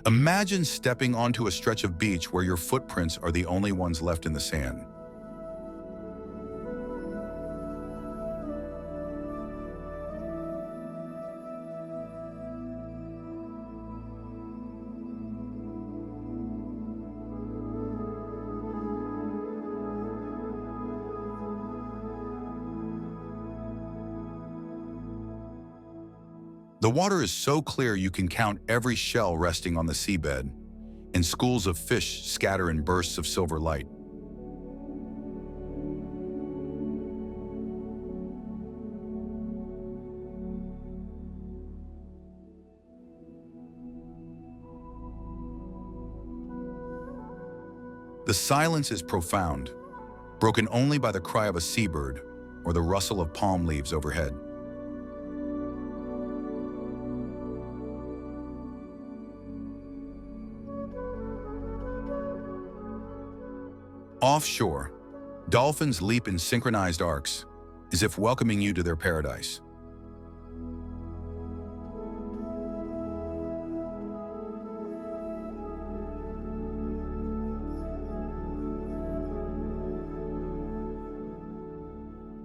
Imagine stepping onto a stretch of beach where your footprints are the only ones left in the sand. The water is so clear you can count every shell resting on the seabed, and schools of fish scatter in bursts of silver light. The silence is profound, broken only by the cry of a seabird or the rustle of palm leaves overhead. Offshore, dolphins leap in synchronized arcs, as if welcoming you to their paradise.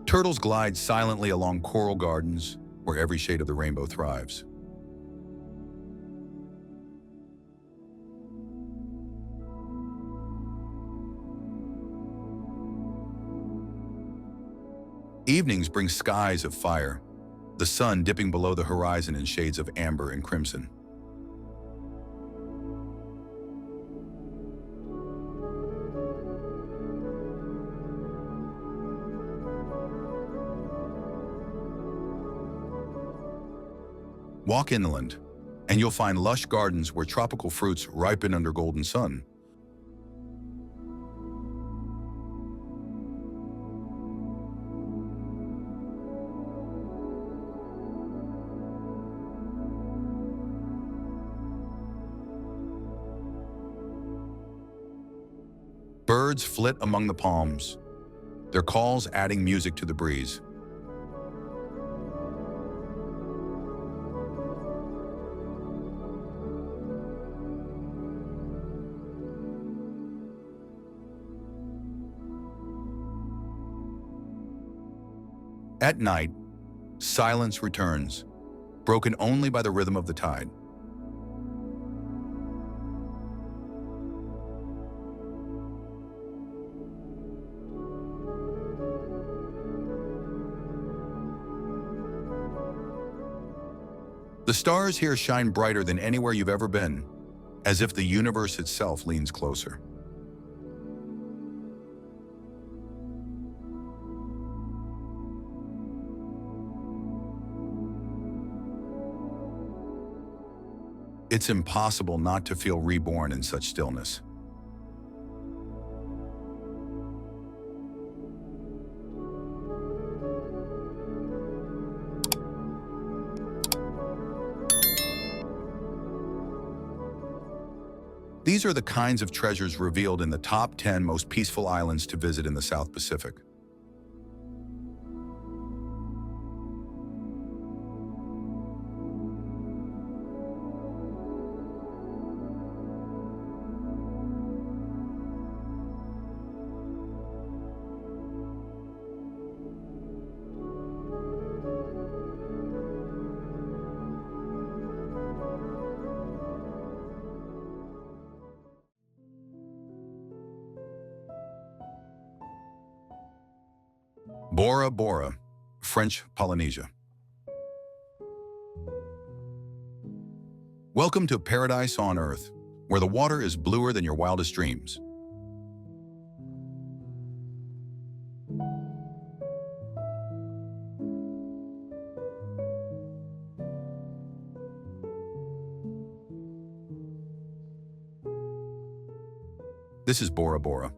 Turtles glide silently along coral gardens, where every shade of the rainbow thrives. Evenings bring skies of fire, the sun dipping below the horizon in shades of amber and crimson. Walk inland, and you'll find lush gardens where tropical fruits ripen under golden sun. Birds flit among the palms, their calls adding music to the breeze. At night, silence returns, broken only by the rhythm of the tide. The stars here shine brighter than anywhere you've ever been, as if the universe itself leans closer. It's impossible not to feel reborn in such stillness. These are the kinds of treasures revealed in the top 10 most peaceful islands to visit in the South Pacific. Bora Bora, French Polynesia. Welcome to paradise on Earth, where the water is bluer than your wildest dreams. This is Bora Bora.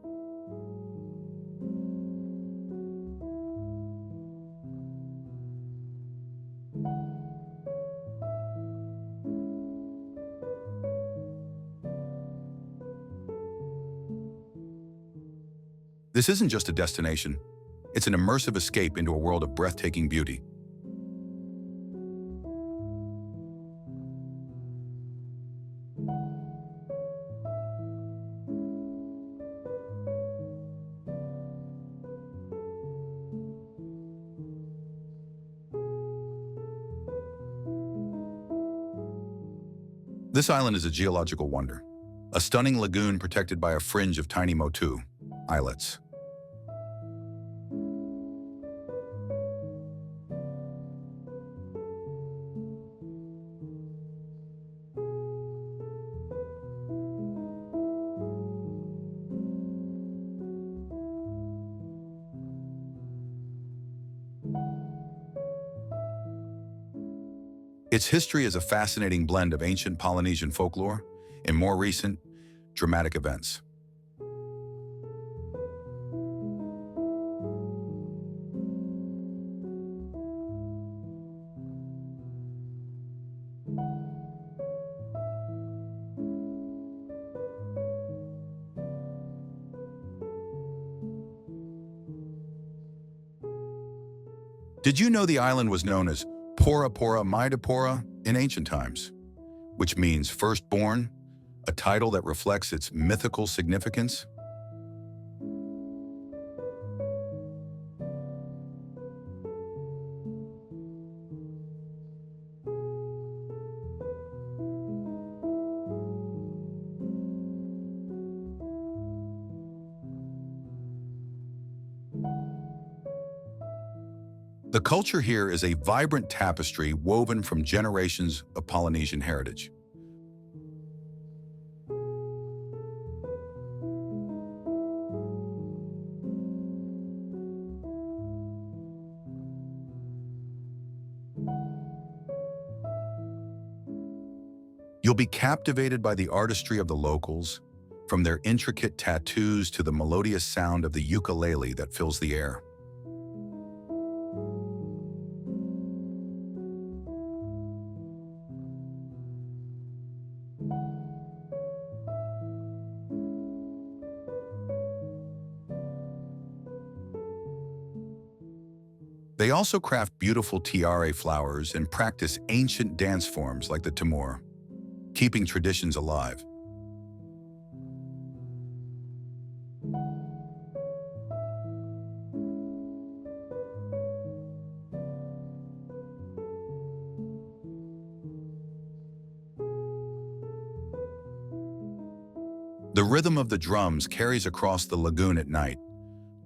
This isn't just a destination, it's an immersive escape into a world of breathtaking beauty. This island is a geological wonder, a stunning lagoon protected by a fringe of tiny motu, islets. Its history is a fascinating blend of ancient Polynesian folklore and more recent, dramatic events. Did you know the island was known as Pora Pora Maidapora in ancient times, which means firstborn, a title that reflects its mythical significance? The culture here is a vibrant tapestry woven from generations of Polynesian heritage. You'll be captivated by the artistry of the locals, from their intricate tattoos to the melodious sound of the ukulele that fills the air. They also craft beautiful tiare flowers and practice ancient dance forms like the tamor, keeping traditions alive. The rhythm of the drums carries across the lagoon at night,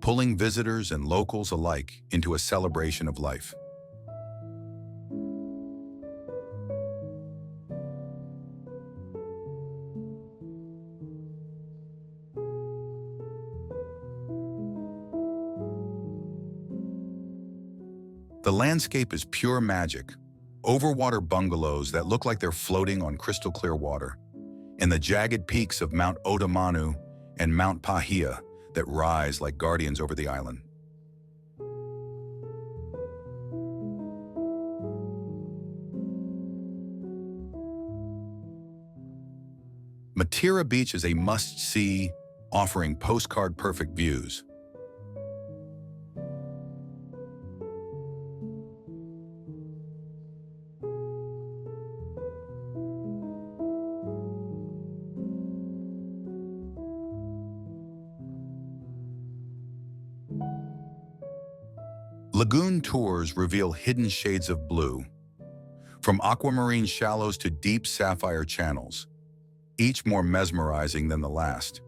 pulling visitors and locals alike into a celebration of life. The landscape is pure magic, overwater bungalows that look like they're floating on crystal clear water, and the jagged peaks of Mount Otamanu and Mount Pahia that rise like guardians over the island. Matira Beach is a must-see, offering postcard-perfect views. Lagoon tours reveal hidden shades of blue, from aquamarine shallows to deep sapphire channels, each more mesmerizing than the last.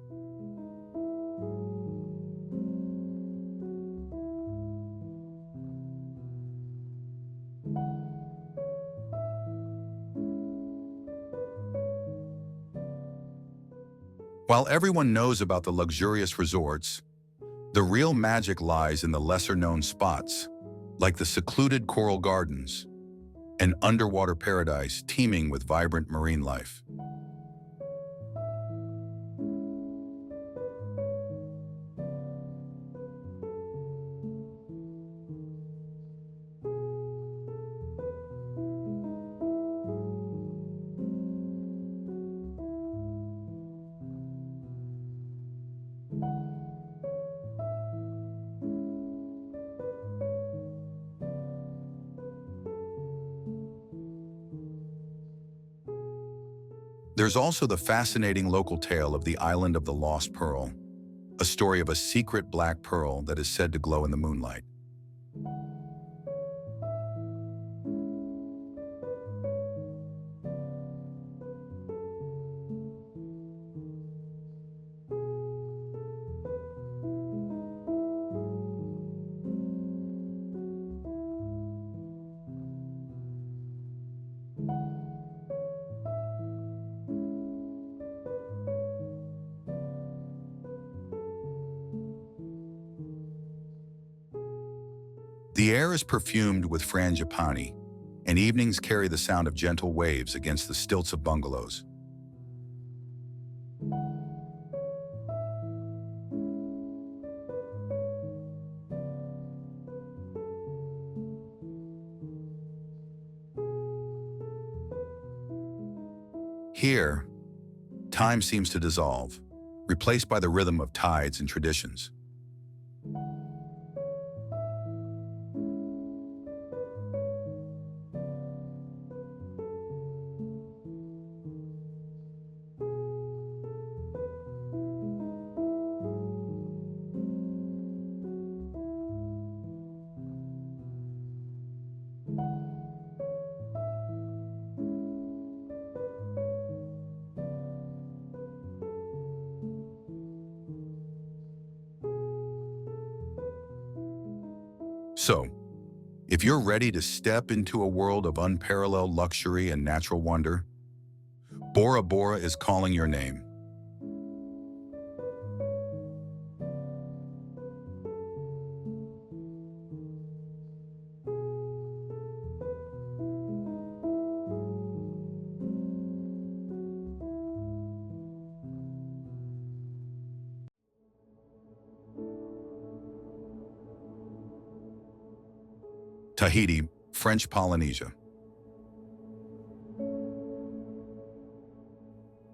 While everyone knows about the luxurious resorts, the real magic lies in the lesser-known spots, like the secluded coral gardens, an underwater paradise teeming with vibrant marine life. There's also the fascinating local tale of the Island of the Lost Pearl, a story of a secret black pearl that is said to glow in the moonlight. The air is perfumed with frangipani, and evenings carry the sound of gentle waves against the stilts of bungalows. Here, time seems to dissolve, replaced by the rhythm of tides and traditions. So, if you're ready to step into a world of unparalleled luxury and natural wonder, Bora Bora is calling your name. Tahiti, French Polynesia.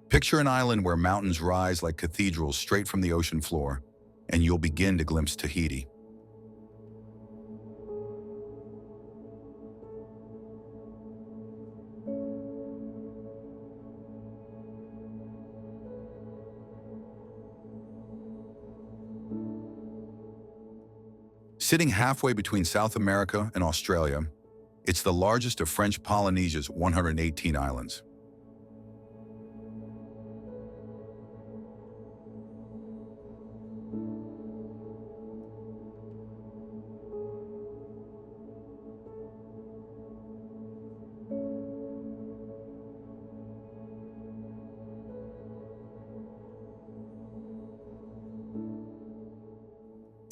Picture an island where mountains rise like cathedrals straight from the ocean floor, and you'll begin to glimpse Tahiti. Sitting halfway between South America and Australia, it's the largest of French Polynesia's 118 islands.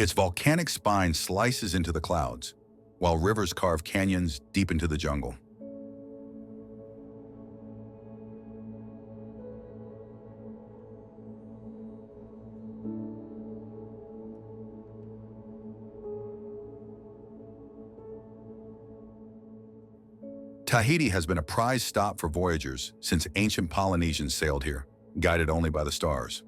Its volcanic spine slices into the clouds, while rivers carve canyons deep into the jungle. Tahiti has been a prized stop for voyagers since ancient Polynesians sailed here, guided only by the stars.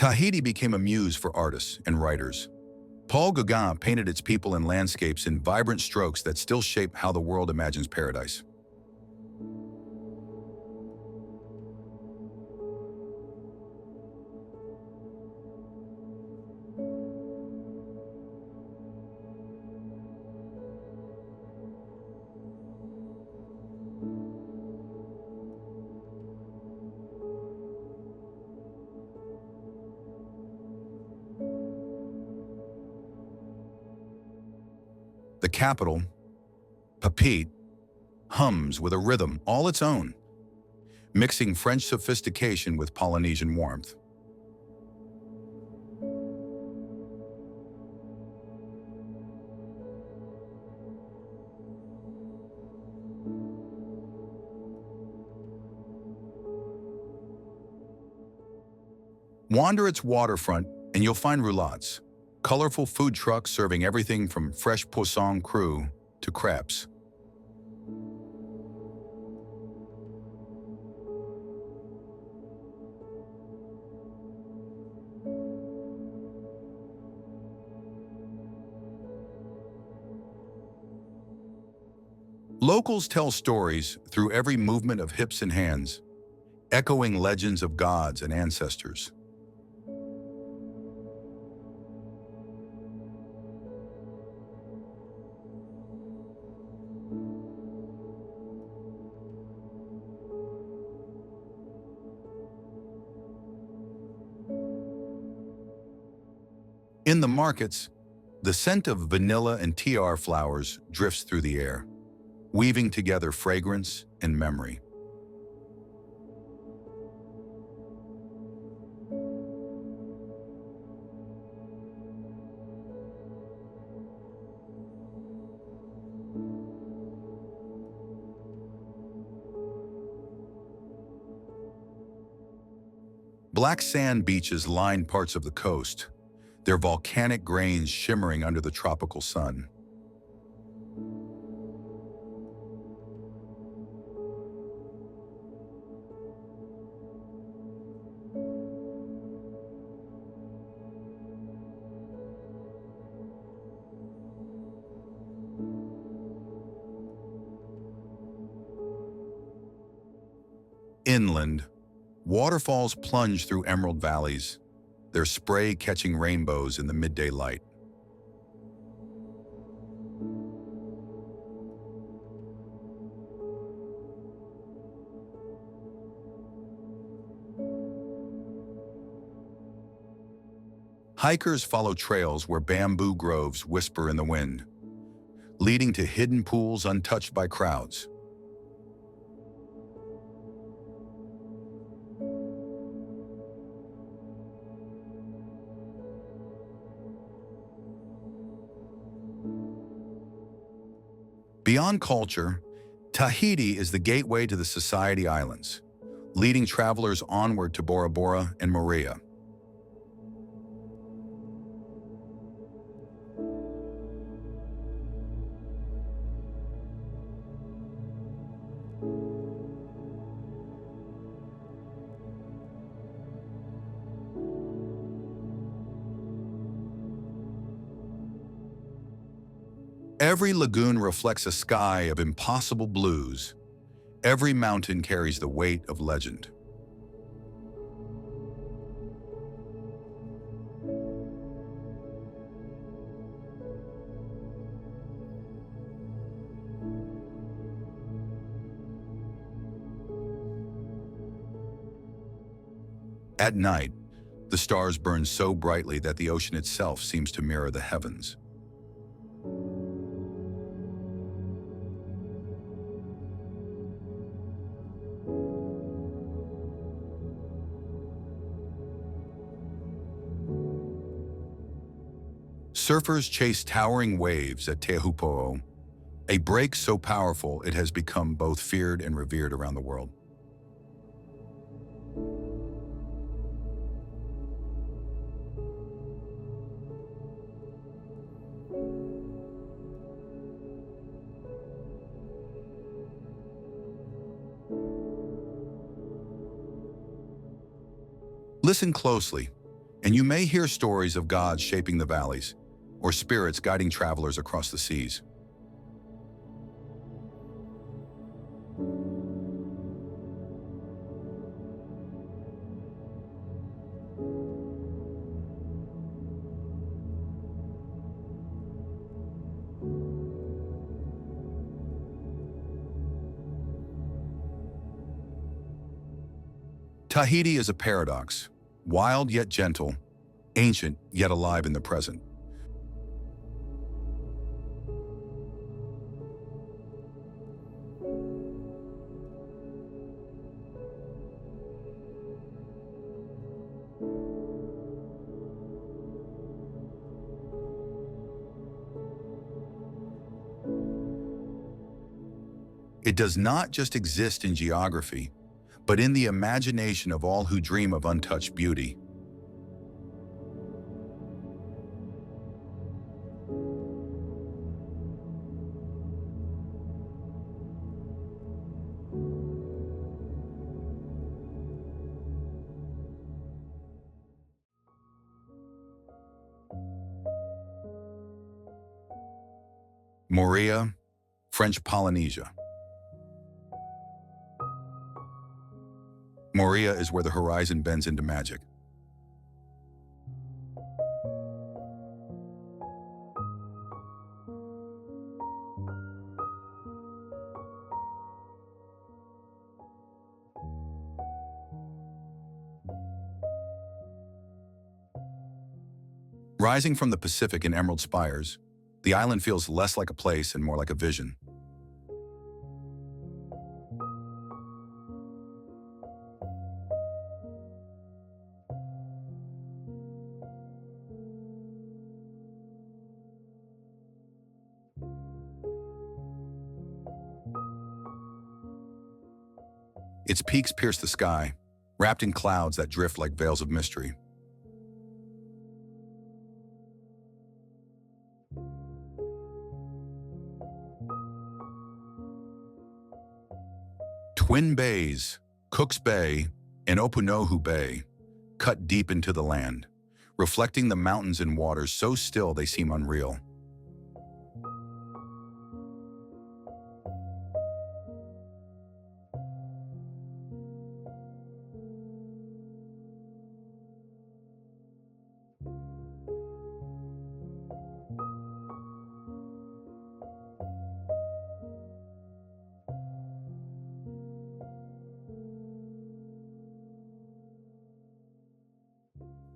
Tahiti became a muse for artists and writers. Paul Gauguin painted its people and landscapes in vibrant strokes that still shape how the world imagines paradise. The capital, Papeete, hums with a rhythm all its own, mixing French sophistication with Polynesian warmth. Wander its waterfront and you'll find roulottes, colorful food trucks serving everything from fresh poisson cru to crepes. Locals tell stories through every movement of hips and hands, echoing legends of gods and ancestors. In the markets, the scent of vanilla and tiar flowers drifts through the air, weaving together fragrance and memory. Black sand beaches line parts of the coast, their volcanic grains shimmering under the tropical sun. Inland, waterfalls plunge through emerald valleys, their spray catching rainbows in the midday light. Hikers follow trails where bamboo groves whisper in the wind, leading to hidden pools untouched by crowds. Beyond culture, Tahiti is the gateway to the Society Islands, leading travelers onward to Bora Bora and Moorea. Every lagoon reflects a sky of impossible blues. Every mountain carries the weight of legend. At night, the stars burn so brightly that the ocean itself seems to mirror the heavens. Surfers chase towering waves at Teahupo'o, a break so powerful it has become both feared and revered around the world. Listen closely, and you may hear stories of gods shaping the valleys, or spirits guiding travelers across the seas. Tahiti is a paradox, wild yet gentle, ancient yet alive in the present. It does not just exist in geography, but in the imagination of all who dream of untouched beauty. Moorea, French Polynesia. Moorea is where the horizon bends into magic. Rising from the Pacific in emerald spires, the island feels less like a place and more like a vision. Its peaks pierce the sky, wrapped in clouds that drift like veils of mystery. Twin bays, Cook's Bay and Opunohu Bay, cut deep into the land, reflecting the mountains in waters so still they seem unreal.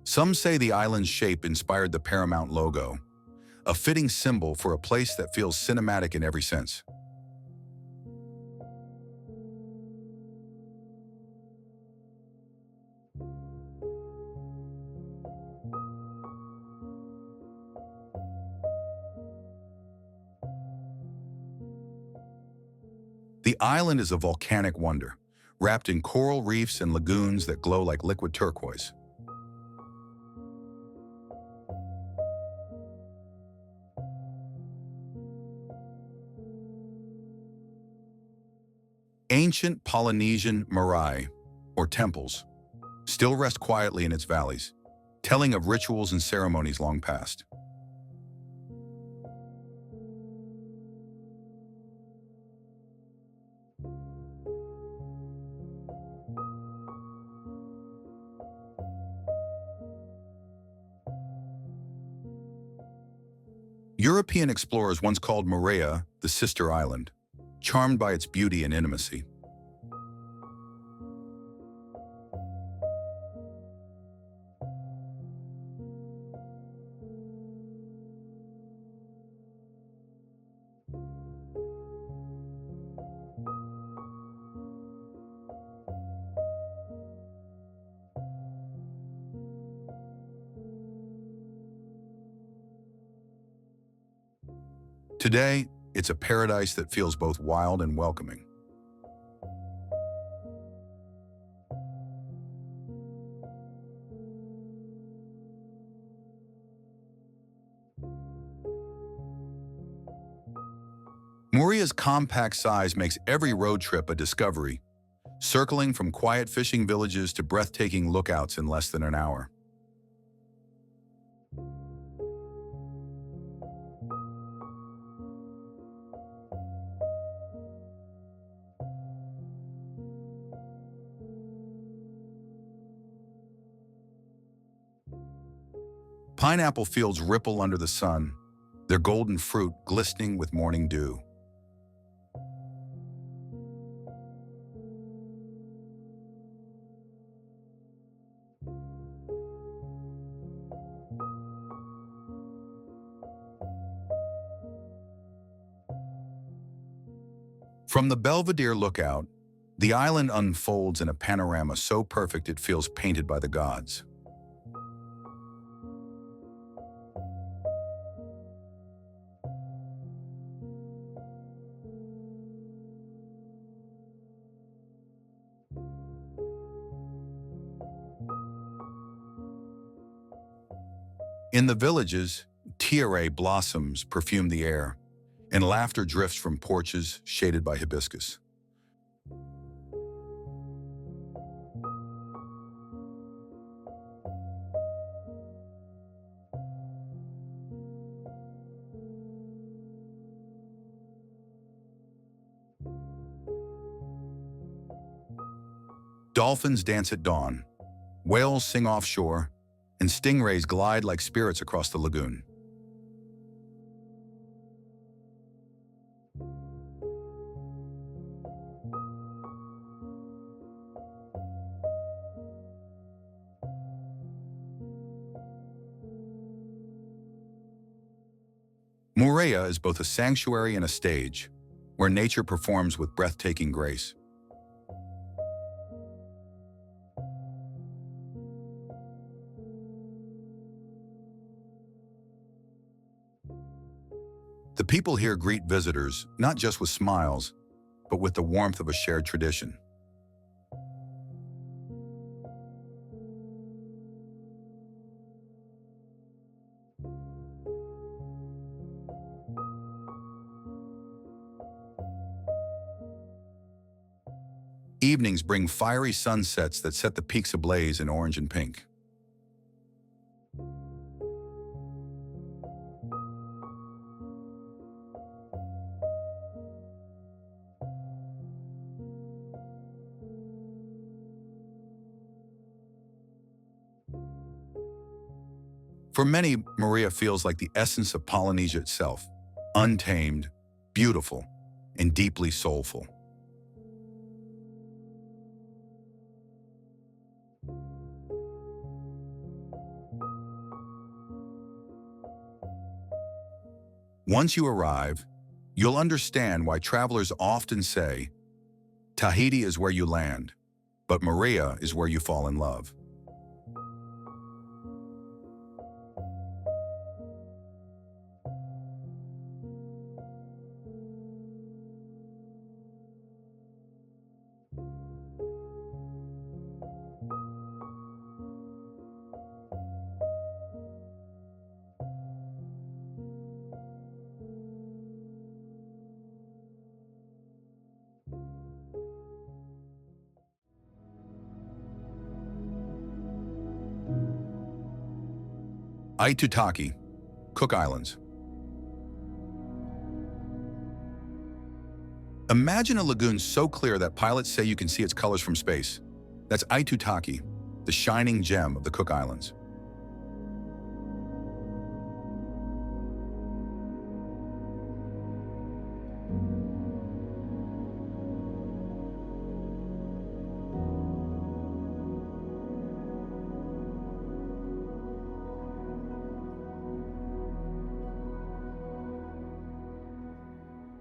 Some say the island's shape inspired the Paramount logo, a fitting symbol for a place that feels cinematic in every sense. The island is a volcanic wonder, wrapped in coral reefs and lagoons that glow like liquid turquoise. Ancient Polynesian marae, or temples, still rest quietly in its valleys, telling of rituals and ceremonies long past. European explorers once called Moorea the sister island, charmed by its beauty and intimacy. Today, it's a paradise that feels both wild and welcoming. Moorea's compact size makes every road trip a discovery, circling from quiet fishing villages to breathtaking lookouts in less than an hour. Pineapple fields ripple under the sun, their golden fruit glistening with morning dew. From the Belvedere lookout, the island unfolds in a panorama so perfect it feels painted by the gods. In the villages, tiare blossoms perfume the air, and laughter drifts from porches shaded by hibiscus. Dolphins dance at dawn, whales sing offshore, and stingrays glide like spirits across the lagoon. Moorea is both a sanctuary and a stage, where nature performs with breathtaking grace. The people here greet visitors not just with smiles, but with the warmth of a shared tradition. Evenings bring fiery sunsets that set the peaks ablaze in orange and pink. For many, Moorea feels like the essence of Polynesia itself, untamed, beautiful, and deeply soulful. Once you arrive, you'll understand why travelers often say, Tahiti is where you land, but Moorea is where you fall in love. Aitutaki, Cook Islands. Imagine a lagoon so clear that pilots say you can see its colors from space. That's Aitutaki, the shining gem of the Cook Islands.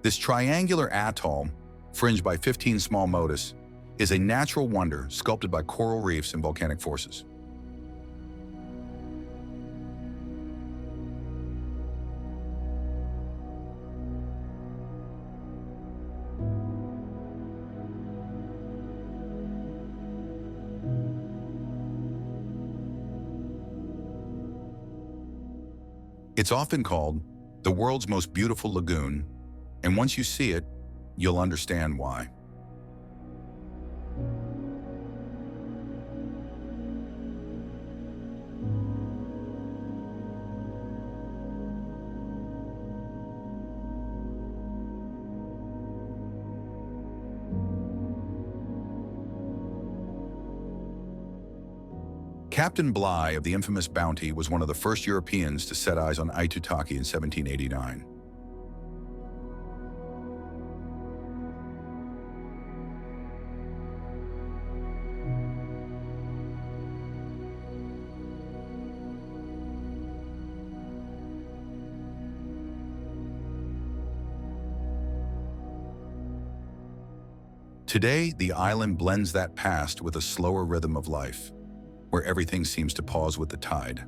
This triangular atoll, fringed by 15 small motus, is a natural wonder sculpted by coral reefs and volcanic forces. It's often called the world's most beautiful lagoon, and once you see it, you'll understand why. Captain Bligh of the infamous Bounty was one of the first Europeans to set eyes on Aitutaki in 1789. Today, the island blends that past with a slower rhythm of life, where everything seems to pause with the tide.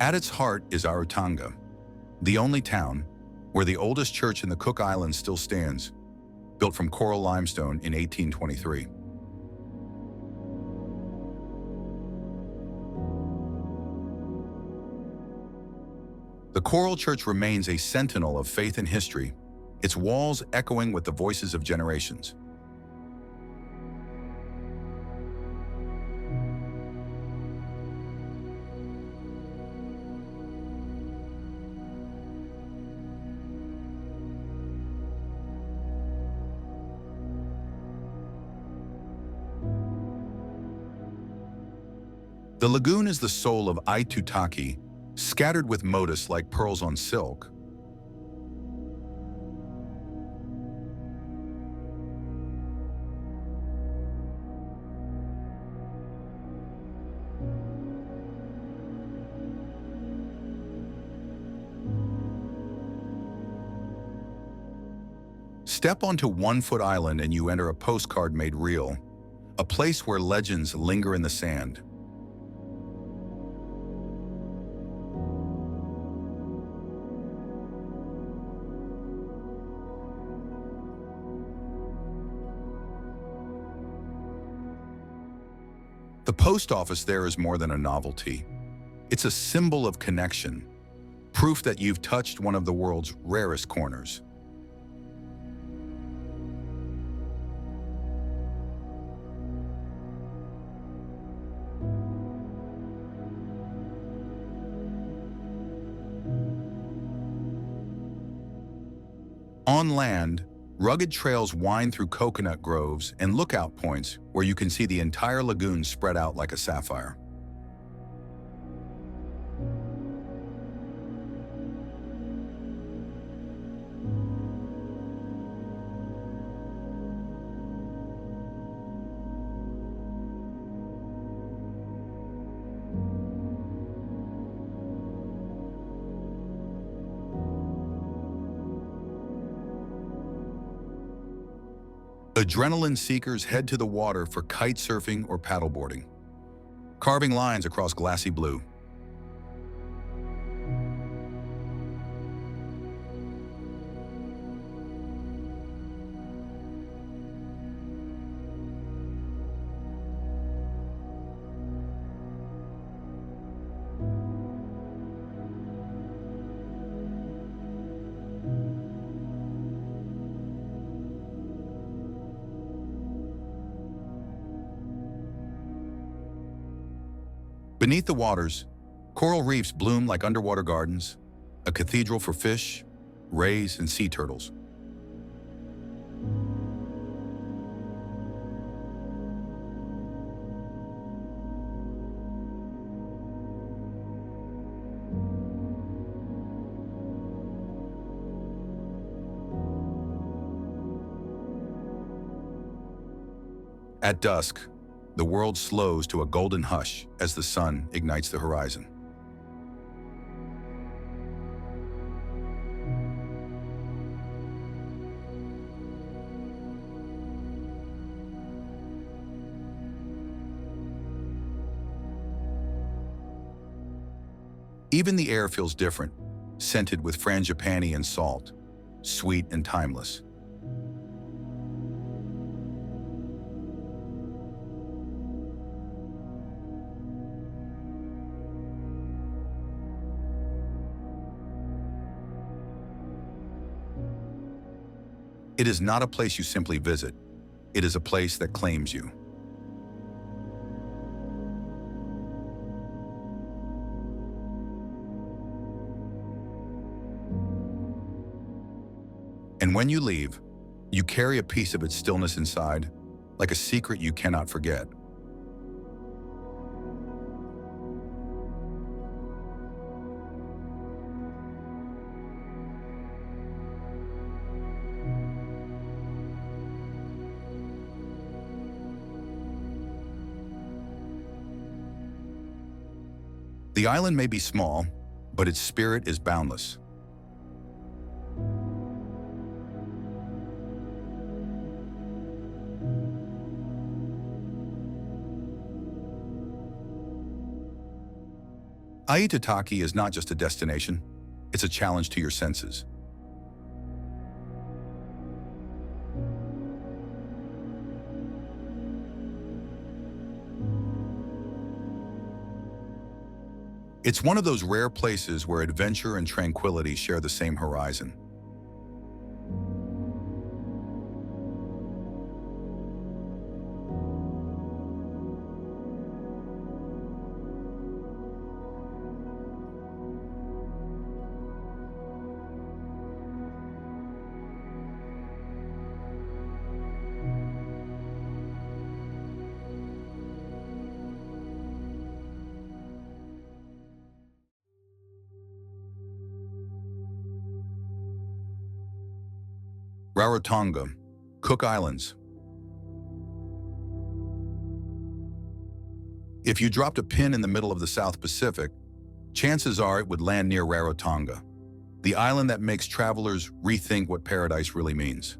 At its heart is Arutanga, the only town where the oldest church in the Cook Islands still stands, built from coral limestone in 1823. The coral church remains a sentinel of faith and history, its walls echoing with the voices of generations. The lagoon is the soul of Aitutaki, scattered with motifs like pearls on silk. Step onto One Foot Island and you enter a postcard made real, a place where legends linger in the sand. The post office there is more than a novelty. It's a symbol of connection, proof that you've touched one of the world's rarest corners. On land, rugged trails wind through coconut groves and lookout points where you can see the entire lagoon spread out like a sapphire. Adrenaline seekers head to the water for kite surfing or paddleboarding, carving lines across glassy blue. Beneath the waters, coral reefs bloom like underwater gardens, a cathedral for fish, rays, and sea turtles. At dusk, the world slows to a golden hush as the sun ignites the horizon. Even the air feels different, scented with frangipani and salt, sweet and timeless. It is not a place you simply visit. It is a place that claims you. And when you leave, you carry a piece of its stillness inside, like a secret you cannot forget. The island may be small, but its spirit is boundless. Aitutaki is not just a destination, it's a challenge to your senses. It's one of those rare places where adventure and tranquility share the same horizon. Rarotonga, Cook Islands. If you dropped a pin in the middle of the South Pacific, chances are it would land near Rarotonga, the island that makes travelers rethink what paradise really means.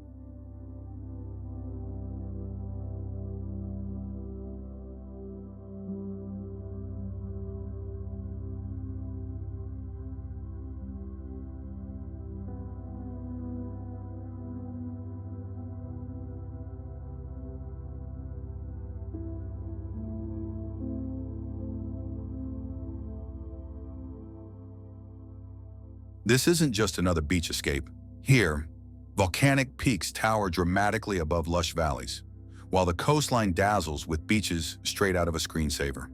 This isn't just another beach escape. Here, volcanic peaks tower dramatically above lush valleys, while the coastline dazzles with beaches straight out of a screensaver.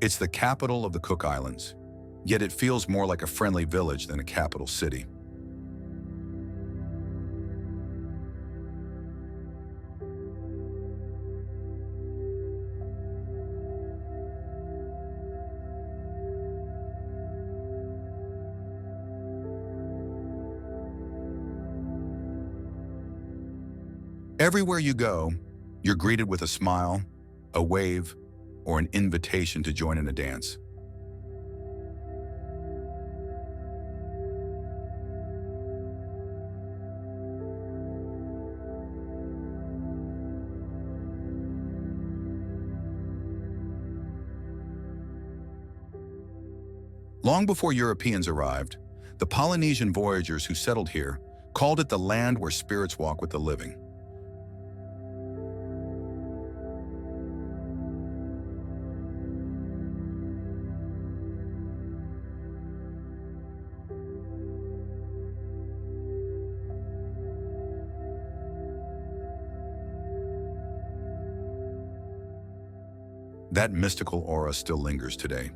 It's the capital of the Cook Islands, yet it feels more like a friendly village than a capital city. Everywhere you go, you're greeted with a smile, a wave, or an invitation to join in a dance. Long before Europeans arrived, the Polynesian voyagers who settled here called it the land where spirits walk with the living. That mystical aura still lingers today.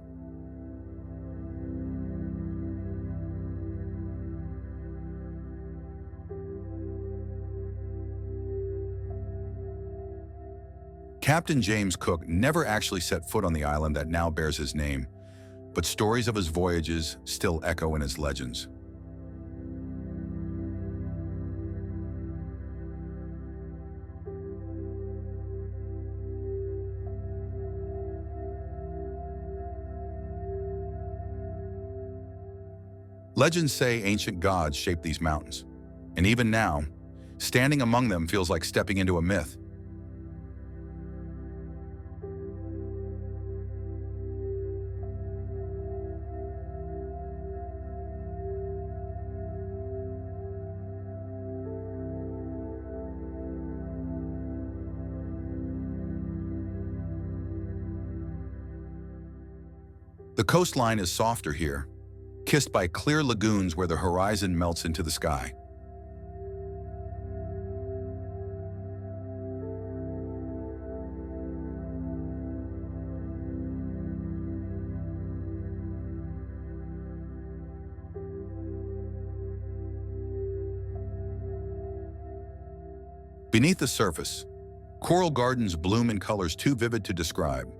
Captain James Cook never actually set foot on the island that now bears his name, but stories of his voyages still echo in its legends. Legends say ancient gods shaped these mountains, and even now, standing among them feels like stepping into a myth. The coastline is softer here, kissed by clear lagoons where the horizon melts into the sky. Beneath the surface, coral gardens bloom in colors too vivid to describe.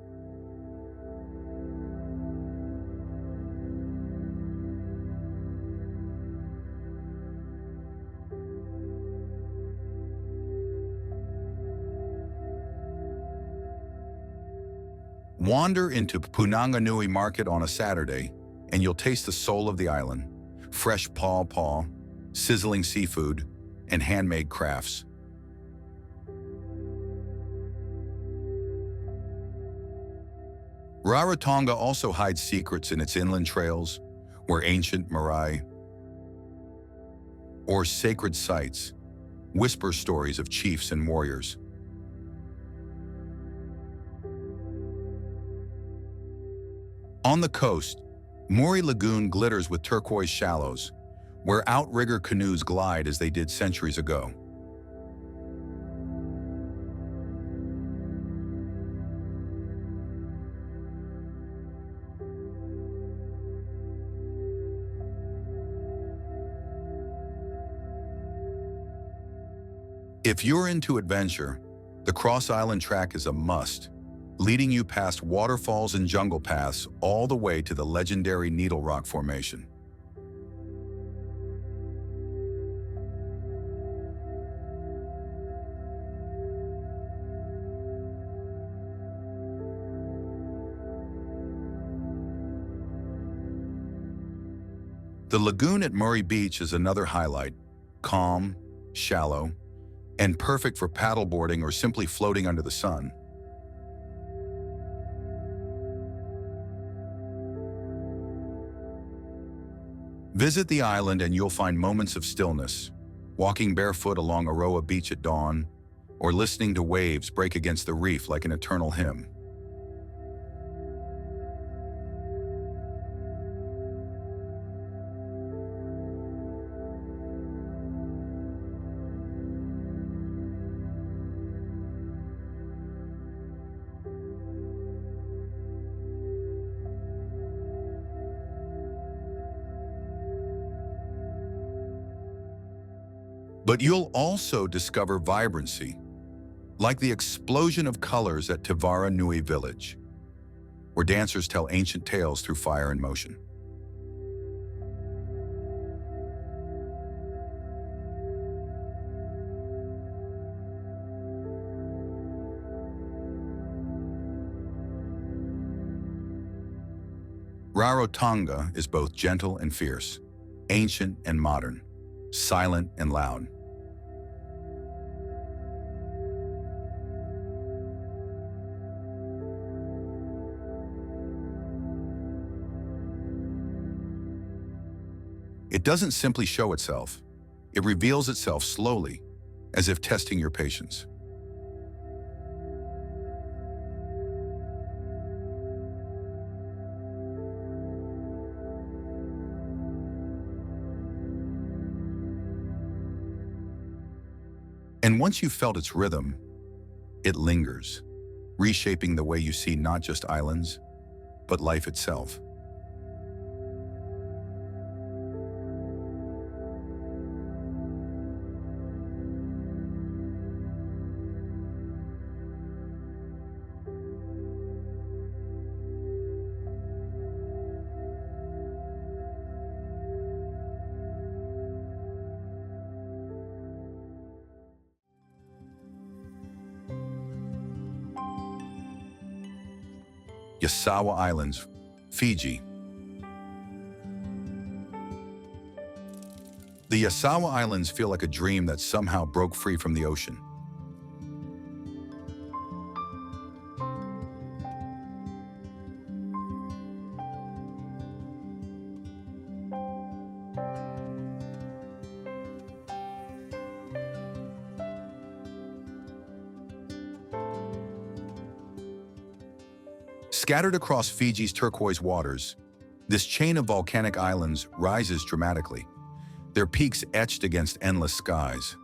Wander into Punanganui Market on a Saturday, and you'll taste the soul of the island: fresh paw, sizzling seafood, and handmade crafts. Rarotonga also hides secrets in its inland trails, where ancient marae or sacred sites whisper stories of chiefs and warriors. On the coast, Muri Lagoon glitters with turquoise shallows, where outrigger canoes glide as they did centuries ago. If you're into adventure, the Cross Island Track is a must, leading you past waterfalls and jungle paths all the way to the legendary Needle Rock Formation. The lagoon at Murray Beach is another highlight, calm, shallow, and perfect for paddleboarding or simply floating under the sun. Visit the island and you'll find moments of stillness, walking barefoot along Aroa Beach at dawn, or listening to waves break against the reef like an eternal hymn. But you'll also discover vibrancy, like the explosion of colors at Tivara Nui Village, where dancers tell ancient tales through fire and motion. Rarotonga is both gentle and fierce, ancient and modern, silent and loud. It doesn't simply show itself. It reveals itself slowly, as if testing your patience. And once you've felt its rhythm, it lingers, reshaping the way you see not just islands, but life itself. Yasawa Islands, Fiji. The Yasawa Islands feel like a dream that somehow broke free from the ocean. Scattered across Fiji's turquoise waters, this chain of volcanic islands rises dramatically, their peaks etched against endless skies.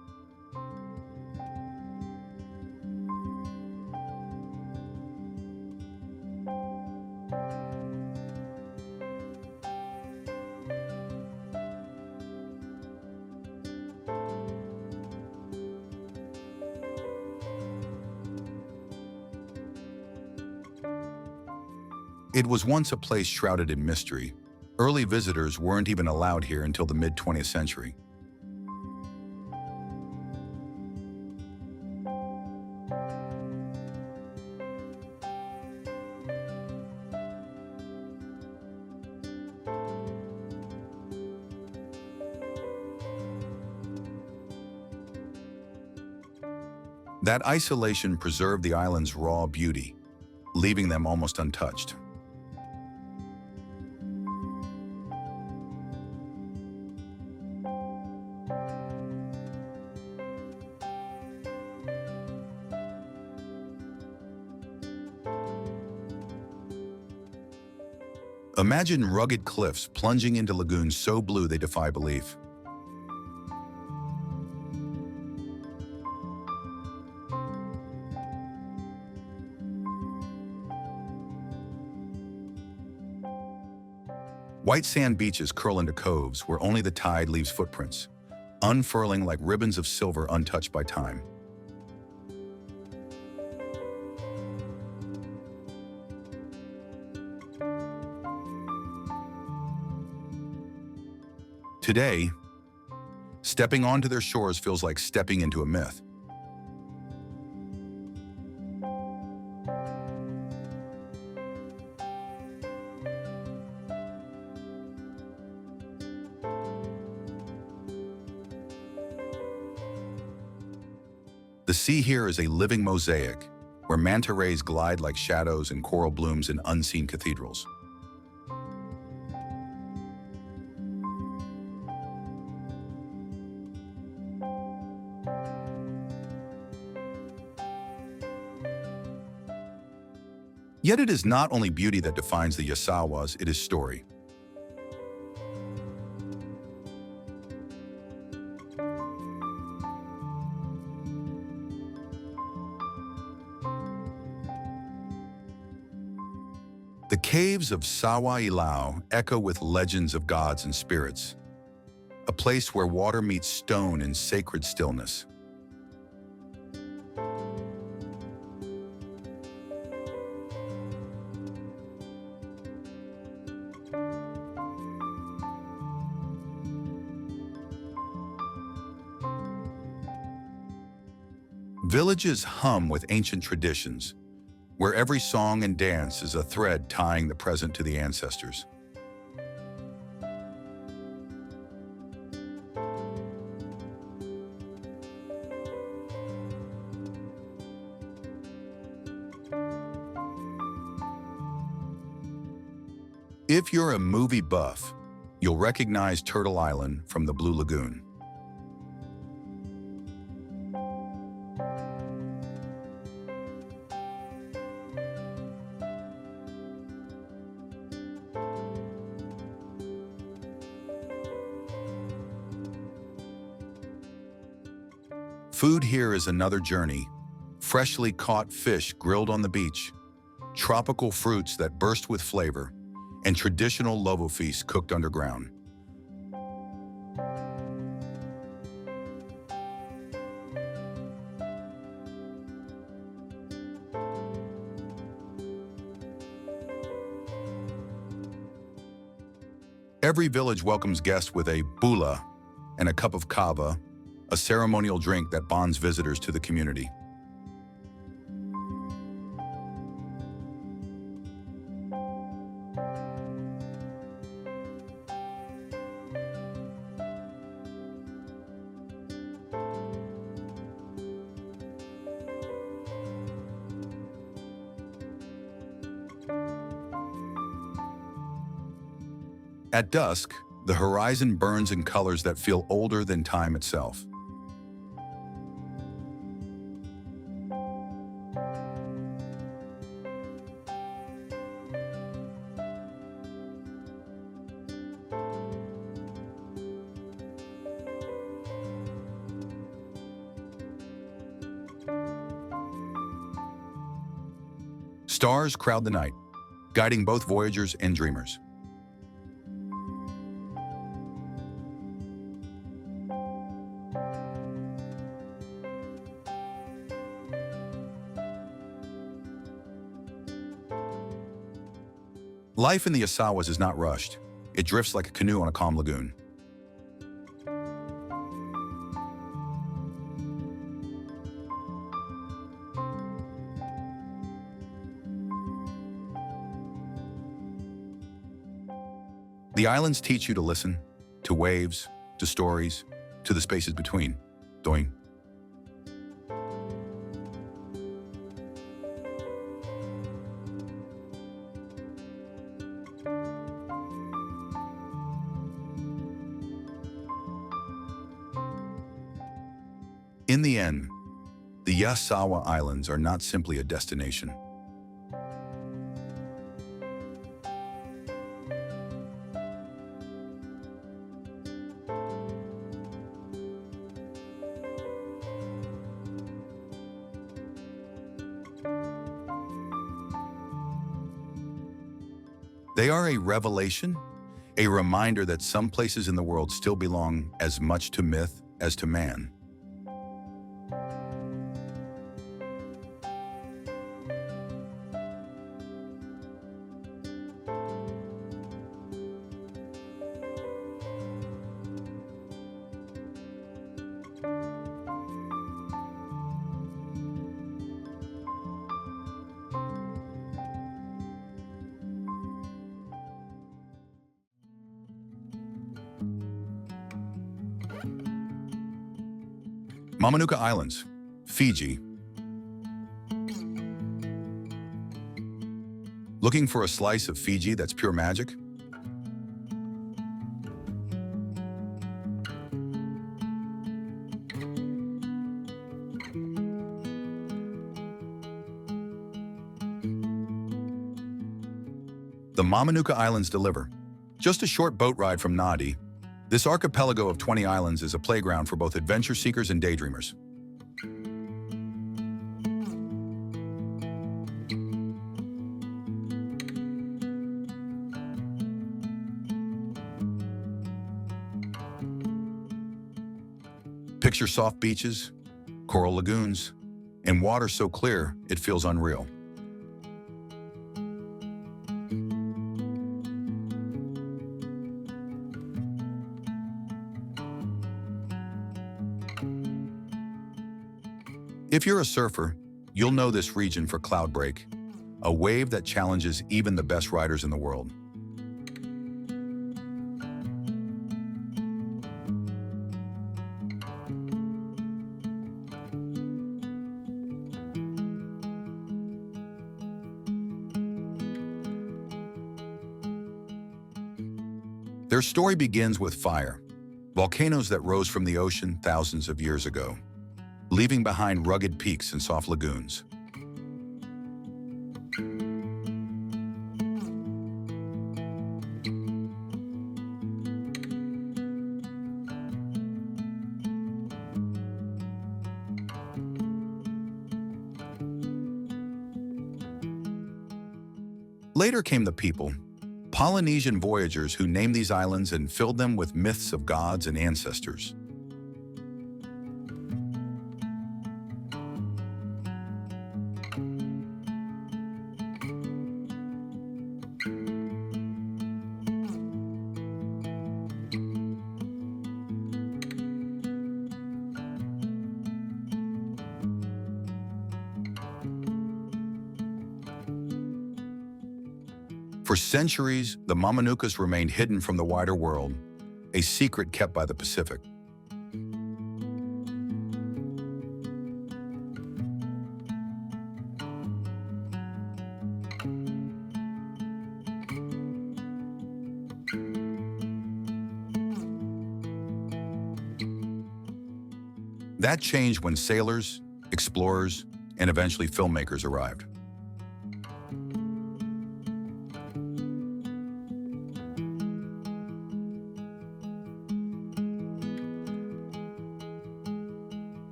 It was once a place shrouded in mystery. Early visitors weren't even allowed here until the mid-20th century. That isolation preserved the island's raw beauty, leaving them almost untouched. Imagine rugged cliffs plunging into lagoons so blue they defy belief. White sand beaches curl into coves where only the tide leaves footprints, unfurling like ribbons of silver untouched by time. Today, stepping onto their shores feels like stepping into a myth. The sea here is a living mosaic, where manta rays glide like shadows and coral blooms in unseen cathedrals. Yet it is not only beauty that defines the Yasawas, it is story. The caves of Sawa Ilau echo with legends of gods and spirits, a place where water meets stone in sacred stillness. Villages hum with ancient traditions, where every song and dance is a thread tying the present to the ancestors. If you're a movie buff, you'll recognize Turtle Island from the Blue Lagoon. Food here is another journey. Freshly caught fish grilled on the beach, tropical fruits that burst with flavor, and traditional lovo feasts cooked underground. Every village welcomes guests with a bula and a cup of kava, a ceremonial drink that bonds visitors to the community. At dusk, the horizon burns in colors that feel older than time itself. Stars crowd the night, guiding both voyagers and dreamers. Life in the Asawas is not rushed. It drifts like a canoe on a calm lagoon. The islands teach you to listen, to waves, to stories, to the spaces between. Doing. In the end, the Yasawa Islands are not simply a destination. They are a revelation, a reminder that some places in the world still belong as much to myth as to man. Mamanuca Islands, Fiji. Looking for a slice of Fiji that's pure magic? The Mamanuca Islands deliver. Just a short boat ride from Nadi, this archipelago of 20 islands is a playground for both adventure seekers and daydreamers. Picture soft beaches, coral lagoons, and water so clear it feels unreal. If you're a surfer, you'll know this region for cloud break, a wave that challenges even the best riders in the world. Their story begins with fire, volcanoes that rose from the ocean thousands of years ago, leaving behind rugged peaks and soft lagoons. Later came the people, Polynesian voyagers who named these islands and filled them with myths of gods and ancestors. For centuries, the Mamanucas remained hidden from the wider world, a secret kept by the Pacific. That changed when sailors, explorers, and eventually filmmakers arrived.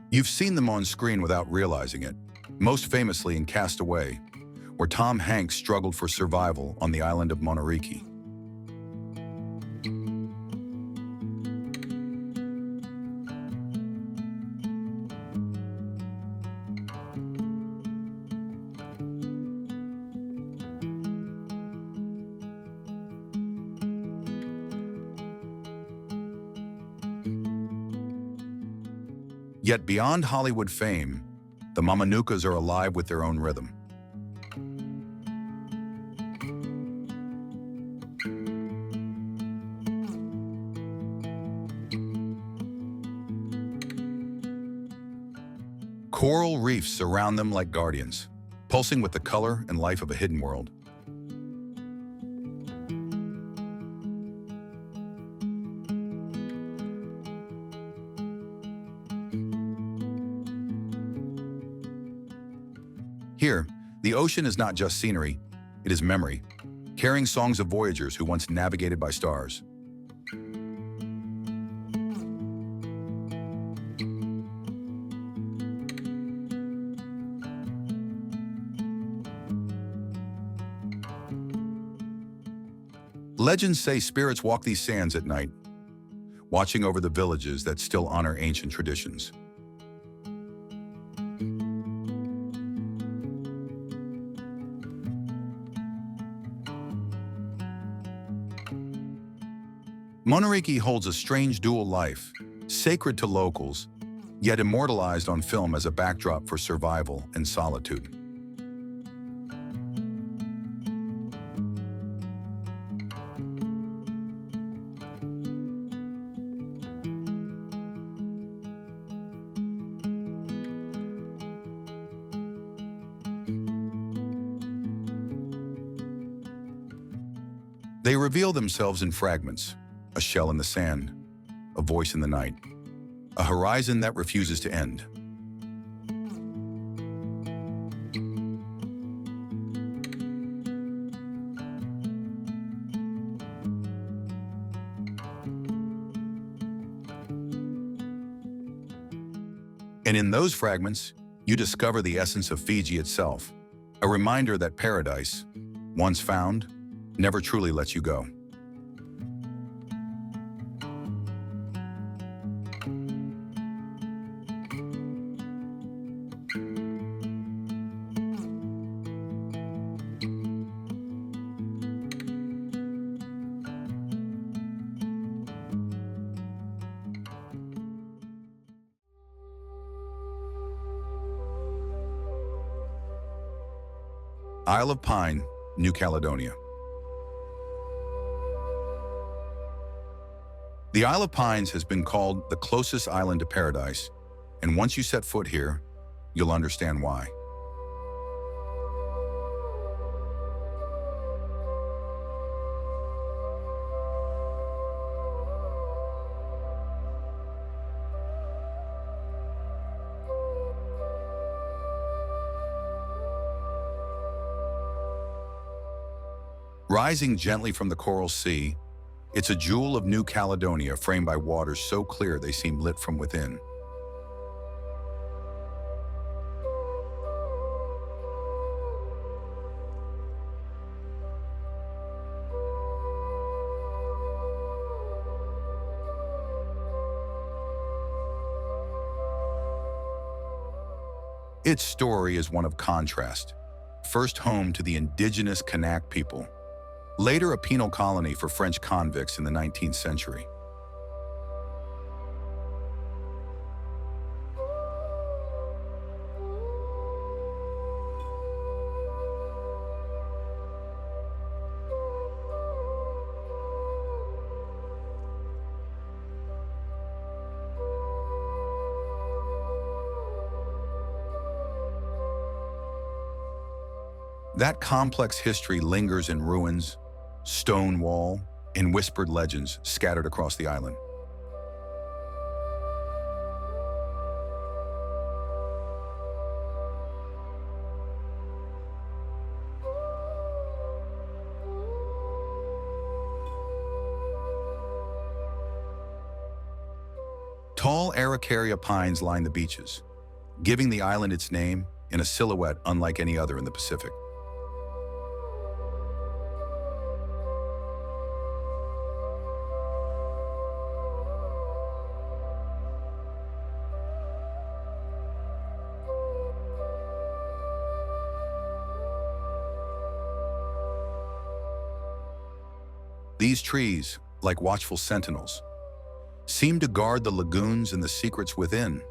You've seen them on screen without realizing it, most famously in Cast Away, where Tom Hanks struggled for survival on the island of Monteriki. Yet beyond Hollywood fame, the Mamanucas are alive with their own rhythm. Coral reefs surround them like guardians, pulsing with the color and life of a hidden world. Here, the ocean is not just scenery, it is memory, carrying songs of voyagers who once navigated by stars. Legends say spirits walk these sands at night, watching over the villages that still honor ancient traditions. Monariki holds a strange dual life, sacred to locals, yet immortalized on film as a backdrop for survival and solitude. They reveal themselves in fragments, a shell in the sand, a voice in the night, a horizon that refuses to end. And in those fragments, you discover the essence of Fiji itself, a reminder that paradise, once found, never truly lets you go. Isle of Pine, New Caledonia. The Isle of Pines has been called the closest island to paradise, and once you set foot here, you'll understand why. Rising gently from the coral sea, it's a jewel of New Caledonia framed by waters so clear they seem lit from within. Its story is one of contrast. First home to the indigenous Kanak people, later a penal colony for French convicts in the 19th century. That complex history lingers in ruins, stone wall, and whispered legends scattered across the island. Tall Araucaria pines line the beaches, giving the island its name in a silhouette unlike any other in the Pacific. These trees, like watchful sentinels, seem to guard the lagoons and the secrets within.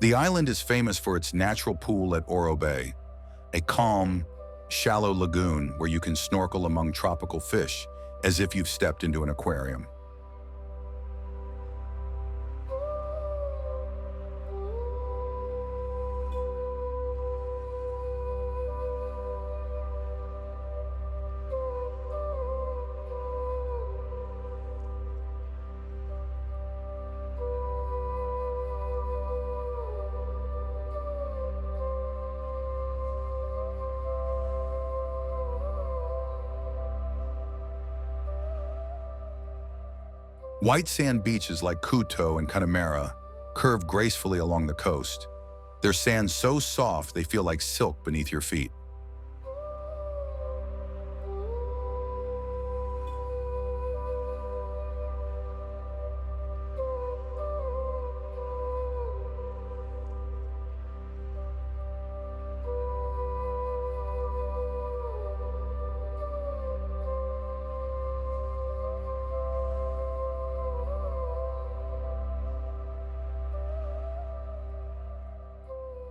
The island is famous for its natural pool at Oro Bay, a calm, shallow lagoon where you can snorkel among tropical fish as if you've stepped into an aquarium. White sand beaches like Kuto and Connemara curve gracefully along the coast, their sands so soft they feel like silk beneath your feet.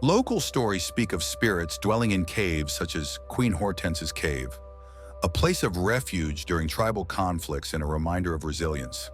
Local stories speak of spirits dwelling in caves such as Queen Hortense's Cave, a place of refuge during tribal conflicts and a reminder of resilience.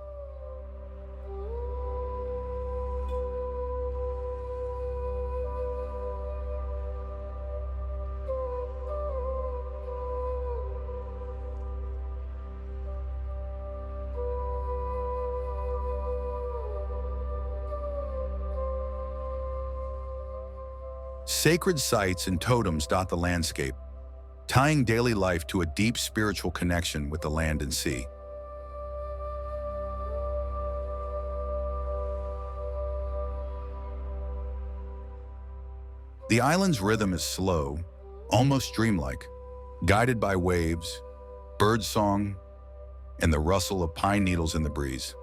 Sacred sites and totems dot the landscape, tying daily life to a deep spiritual connection with the land and sea. The island's rhythm is slow, almost dreamlike, guided by waves, birdsong, and the rustle of pine needles in the breeze.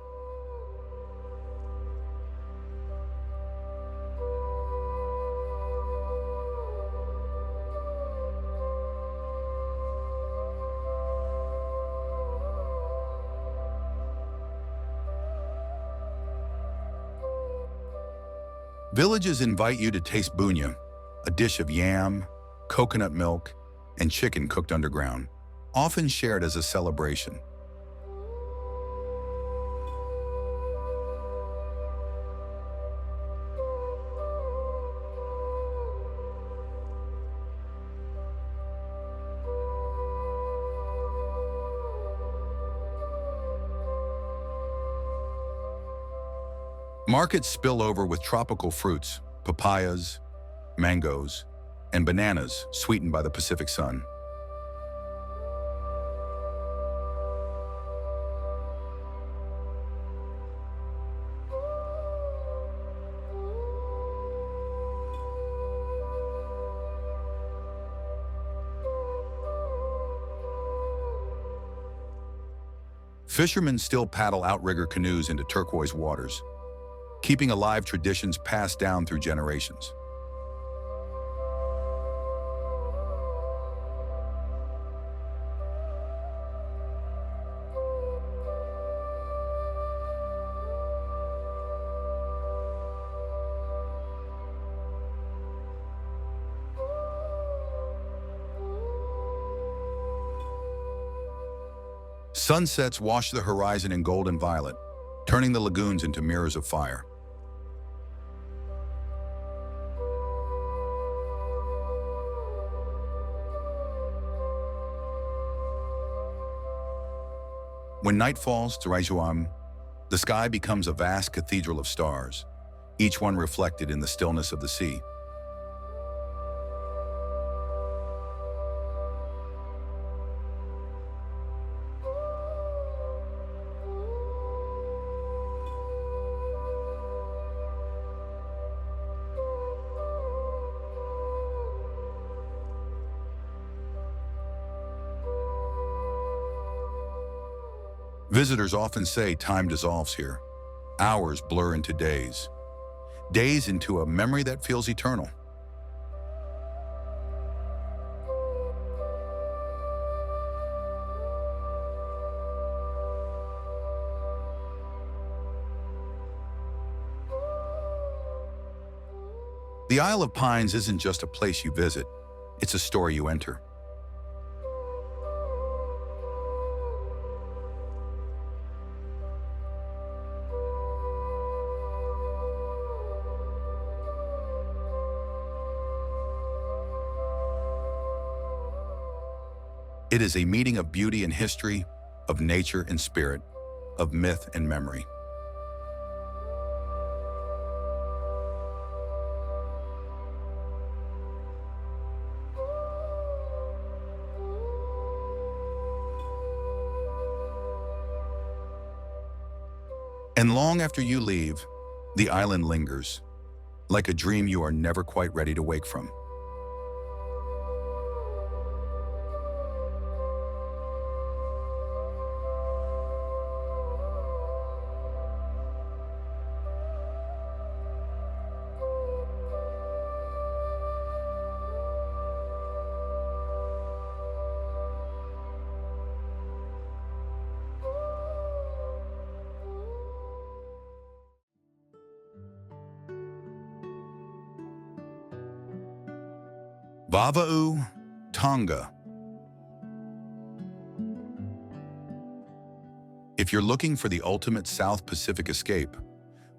Villages invite you to taste bunya, a dish of yam, coconut milk, and chicken cooked underground, often shared as a celebration. Markets spill over with tropical fruits, papayas, mangoes, and bananas sweetened by the Pacific sun. Fishermen still paddle outrigger canoes into turquoise waters, keeping alive traditions passed down through generations. Sunsets wash the horizon in gold and violet, turning the lagoons into mirrors of fire. When night falls to Raijuam, the sky becomes a vast cathedral of stars, each one reflected in the stillness of the sea. Visitors often say time dissolves here. Hours blur into days. Days into a memory that feels eternal. The Isle of Pines isn't just a place you visit, it's a story you enter. It is a meeting of beauty and history, of nature and spirit, of myth and memory. And long after you leave, the island lingers, like a dream you are never quite ready to wake from. Vava'u, Tonga. If you're looking for the ultimate South Pacific escape,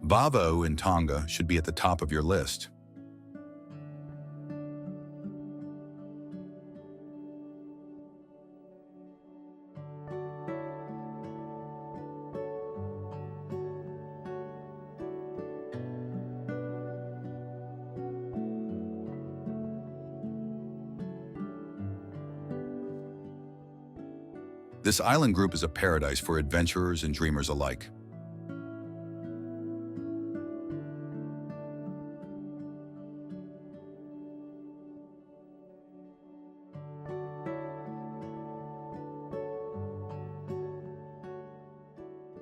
Vava'u in Tonga should be at the top of your list. This island group is a paradise for adventurers and dreamers alike.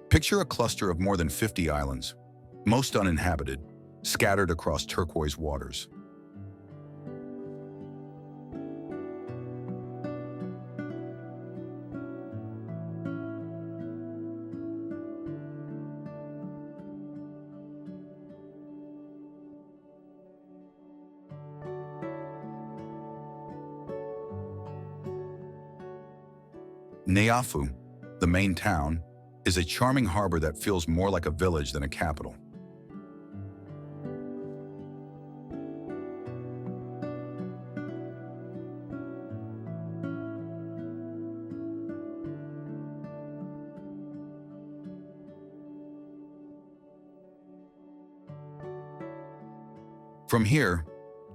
Picture a cluster of more than 50 islands, most uninhabited, scattered across turquoise waters. Neafu, the main town, is a charming harbor that feels more like a village than a capital. From here,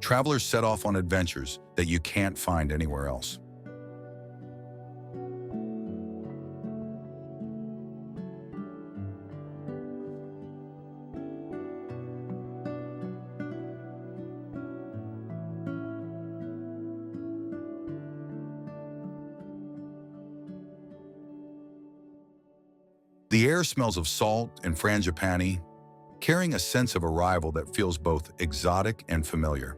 travelers set off on adventures that you can't find anywhere else. The air smells of salt and frangipani, carrying a sense of arrival that feels both exotic and familiar.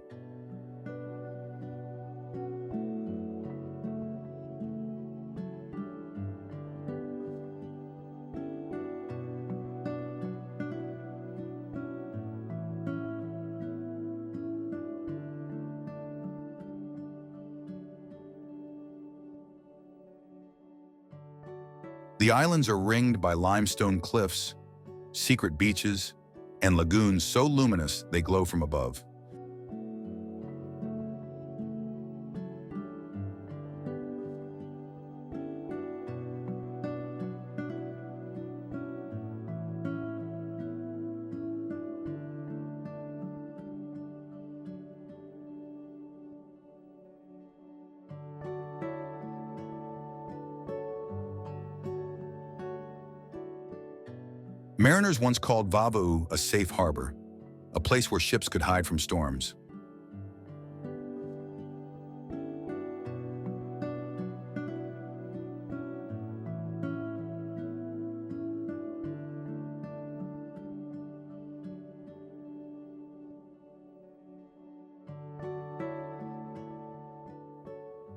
The islands are ringed by limestone cliffs, secret beaches, and lagoons so luminous they glow from above. Mariners once called Vava'u a safe harbor, a place where ships could hide from storms.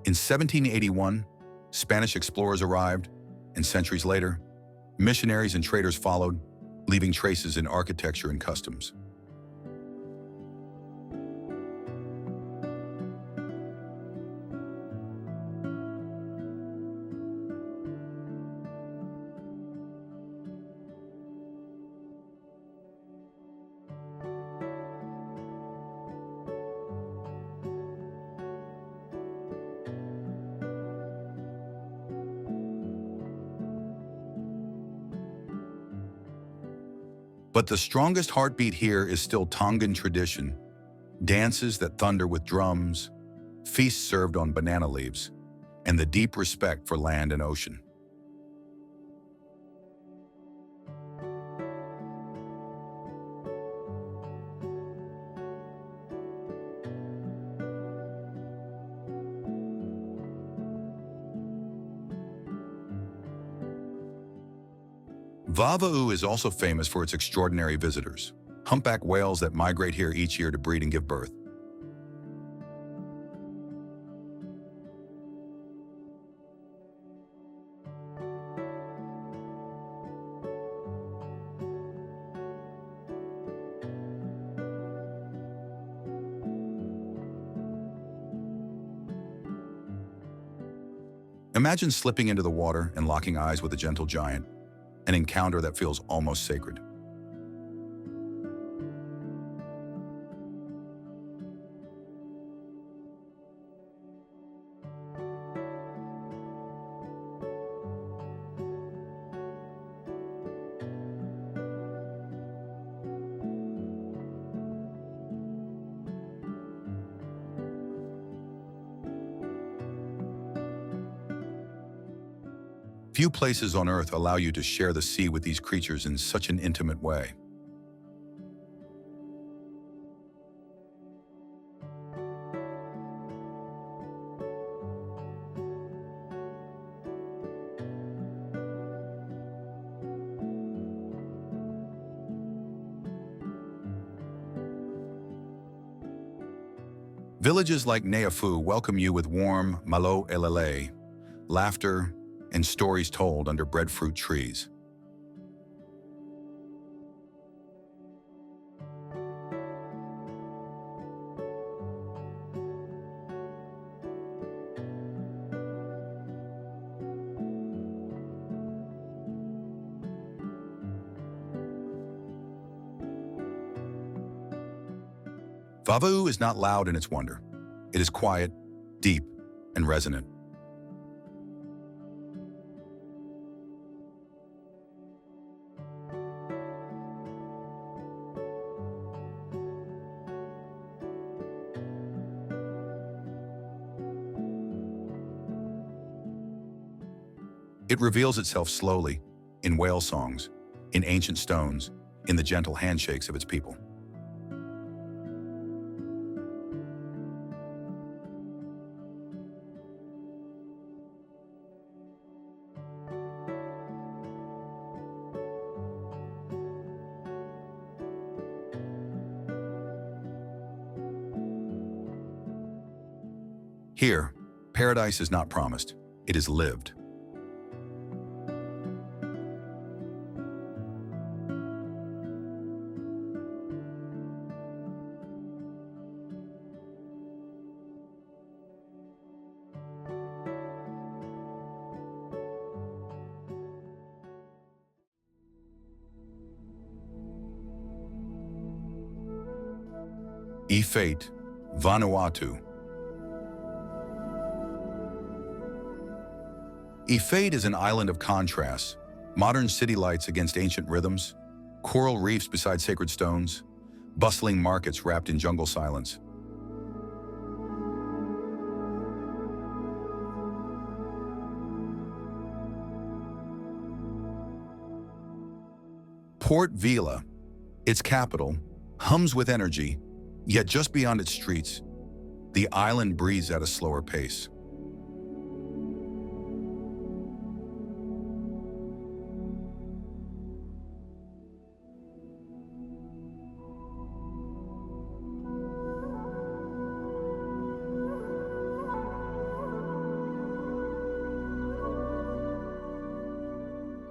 In 1781, Spanish explorers arrived, and centuries later, missionaries and traders followed, leaving traces in architecture and customs. But the strongest heartbeat here is still Tongan tradition, dances that thunder with drums, feasts served on banana leaves, and the deep respect for land and ocean. Vava'u is also famous for its extraordinary visitors, humpback whales that migrate here each year to breed and give birth. Imagine slipping into the water and locking eyes with a gentle giant, an encounter that feels almost sacred. Few places on Earth allow you to share the sea with these creatures in such an intimate way. Villages like Neafu welcome you with warm malo elele, laughter, and stories told under breadfruit trees. Vava'u is not loud in its wonder. It is quiet, deep, and resonant. It reveals itself slowly, in whale songs, in ancient stones, in the gentle handshakes of its people. Here, paradise is not promised, it is lived. Ifate, Vanuatu. Ifate is an island of contrasts, modern city lights against ancient rhythms, coral reefs beside sacred stones, bustling markets wrapped in jungle silence. Port Vila, its capital, hums with energy, yet just beyond its streets, the island breathes at a slower pace.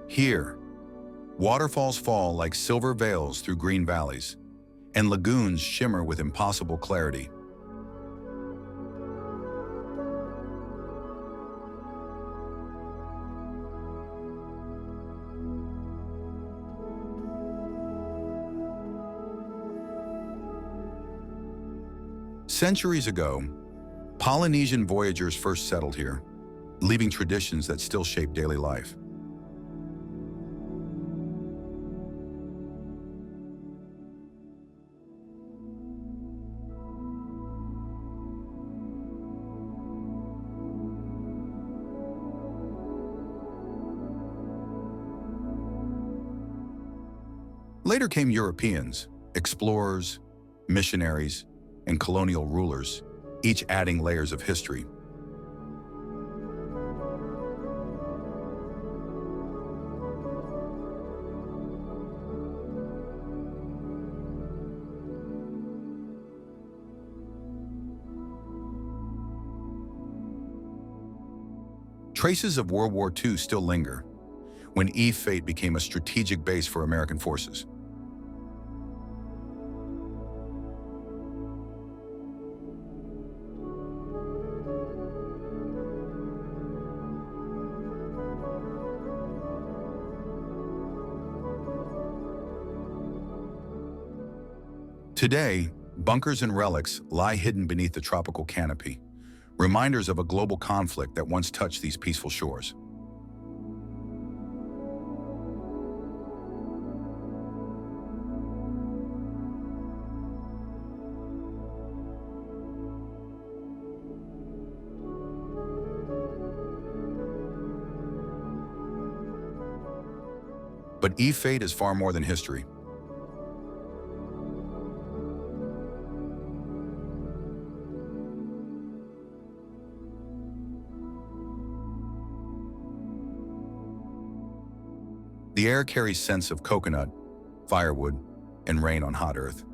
Here, waterfalls fall like silver veils through green valleys, and lagoons shimmer with impossible clarity. Centuries ago, Polynesian voyagers first settled here, leaving traditions that still shape daily life. Later came Europeans, explorers, missionaries, and colonial rulers, each adding layers of history. Traces of World War II still linger, when Fate became a strategic base for American forces. Today, bunkers and relics lie hidden beneath the tropical canopy, reminders of a global conflict that once touched these peaceful shores. But Fate is far more than history. The air carries scents of coconut, firewood, and rain on hot earth.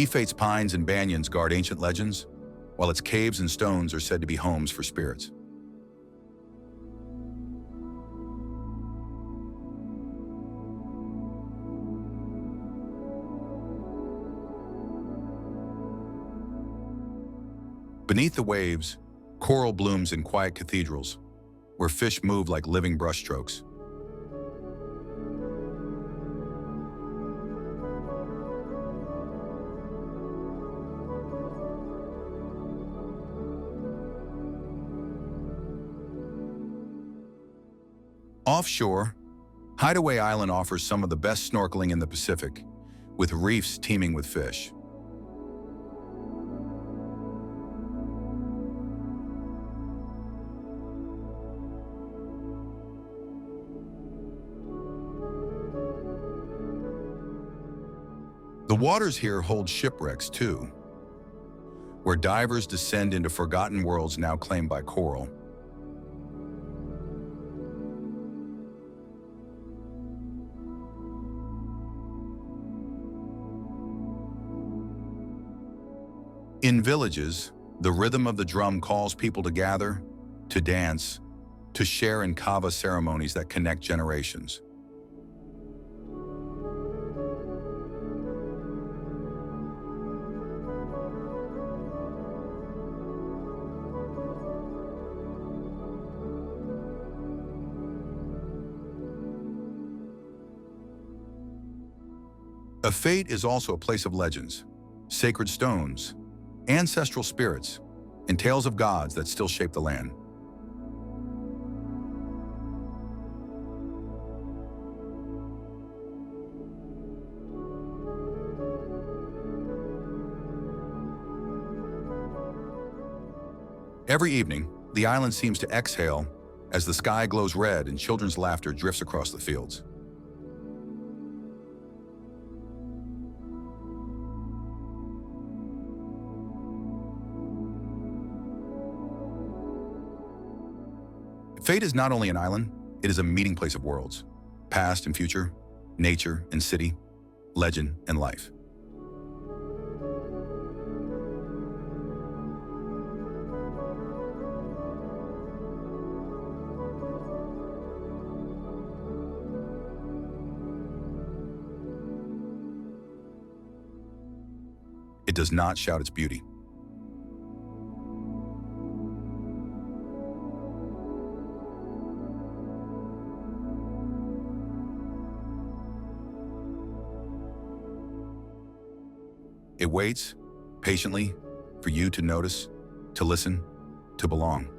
Fate's pines and banyans guard ancient legends, while its caves and stones are said to be homes for spirits. Beneath the waves, coral blooms in quiet cathedrals, where fish move like living brushstrokes. Offshore, Hideaway Island offers some of the best snorkeling in the Pacific, with reefs teeming with fish. The waters here hold shipwrecks too, where divers descend into forgotten worlds now claimed by coral. In villages, the rhythm of the drum calls people to gather, to dance, to share in kava ceremonies that connect generations. Fate is also a place of legends, sacred stones, ancestral spirits, and tales of gods that still shape the land. Every evening, the island seems to exhale as the sky glows red and children's laughter drifts across the fields. Fate is not only an island, it is a meeting place of worlds, past and future, nature and city, legend and life. It does not shout its beauty. It waits, patiently, for you to notice, to listen, to belong.